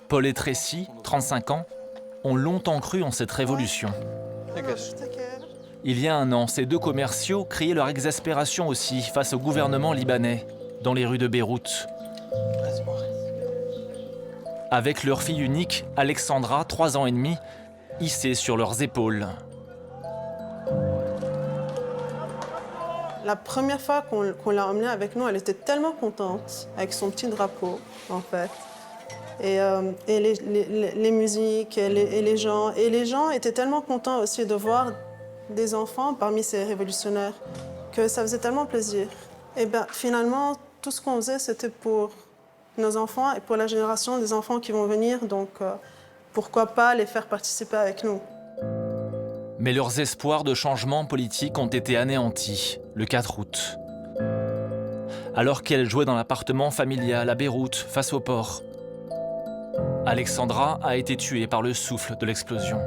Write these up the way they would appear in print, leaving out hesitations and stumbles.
Paul et Tracy, 35 ans, ont longtemps cru en cette révolution. Il y a un an, ces deux commerciaux criaient leur exaspération aussi face au gouvernement libanais, dans les rues de Beyrouth. Avec leur fille unique, Alexandra, 3 ans et demi, hissée sur leurs épaules. La première fois qu'on l'a emmenée avec nous, elle était tellement contente, avec son petit drapeau, en fait. Et les musiques, et les gens. Et les gens étaient tellement contents aussi de voir des enfants parmi ces révolutionnaires, que ça faisait tellement plaisir. Et bien, finalement, tout ce qu'on faisait, c'était pour nos enfants et pour la génération des enfants qui vont venir. Donc, pourquoi pas les faire participer avec nous? Mais leurs espoirs de changement politique ont été anéantis le 4 août. Alors qu'elle jouait dans l'appartement familial à Beyrouth, face au port, Alexandra a été tuée par le souffle de l'explosion.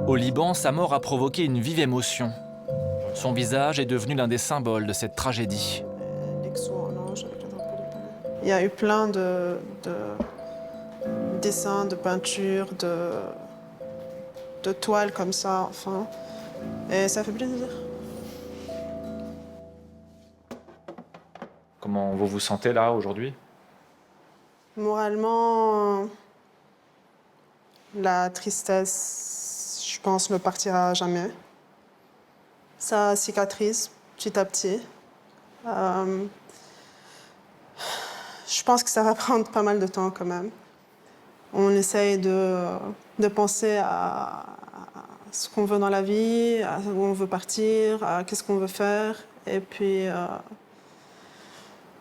Au Liban, sa mort a provoqué une vive émotion. Son visage est devenu l'un des symboles de cette tragédie. Il y a eu plein de dessins, de peintures, de toiles comme ça, enfin. Et ça fait plaisir. Comment vous vous sentez là aujourd'hui? Moralement, la tristesse, je pense, ne partira jamais. Ça cicatrise petit à petit. Je pense que ça va prendre pas mal de temps quand même. On essaye de penser à ce qu'on veut dans la vie, à où on veut partir, à qu'est-ce qu'on veut faire. Et puis,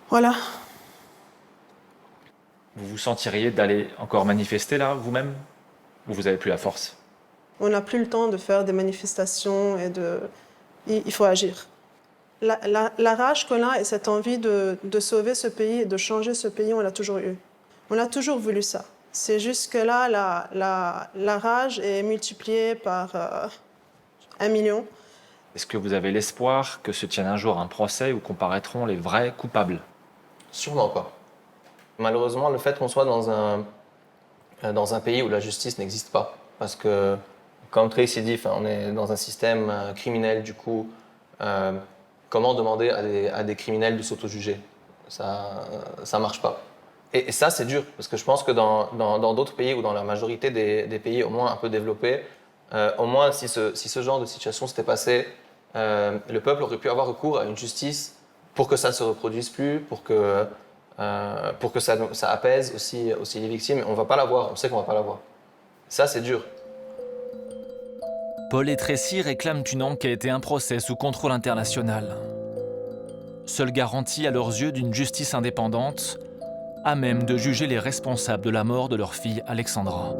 voilà. Vous vous sentiriez d'aller encore manifester là, vous-même? Ou vous n'avez plus la force? On n'a plus le temps de faire des manifestations et il faut agir. La rage qu'on a et cette envie de sauver ce pays et de changer ce pays, on l'a toujours eu. On a toujours voulu ça. C'est juste que là, la rage est multipliée par 1 million. Est-ce que vous avez l'espoir que se tienne un jour un procès où comparaîtront les vrais coupables? Sûrement pas. Malheureusement, le fait qu'on soit dans un pays où la justice n'existe pas, parce que, comme Tracy dit, on est dans un système criminel, du coup, comment demander à des criminels de s'auto-juger? Ça marche pas. Et ça, c'est dur, parce que je pense que dans d'autres pays, ou dans la majorité des pays au moins un peu développés, au moins si ce genre de situation s'était passé, le peuple aurait pu avoir recours à une justice pour que ça ne se reproduise plus, pour que ça apaise aussi les victimes. On ne va pas l'avoir, on sait qu'on ne va pas l'avoir. Ça, c'est dur. Paul et Tracy réclament une enquête et un procès sous contrôle international. Seule garantie à leurs yeux d'une justice indépendante, à même de juger les responsables de la mort de leur fille Alexandra.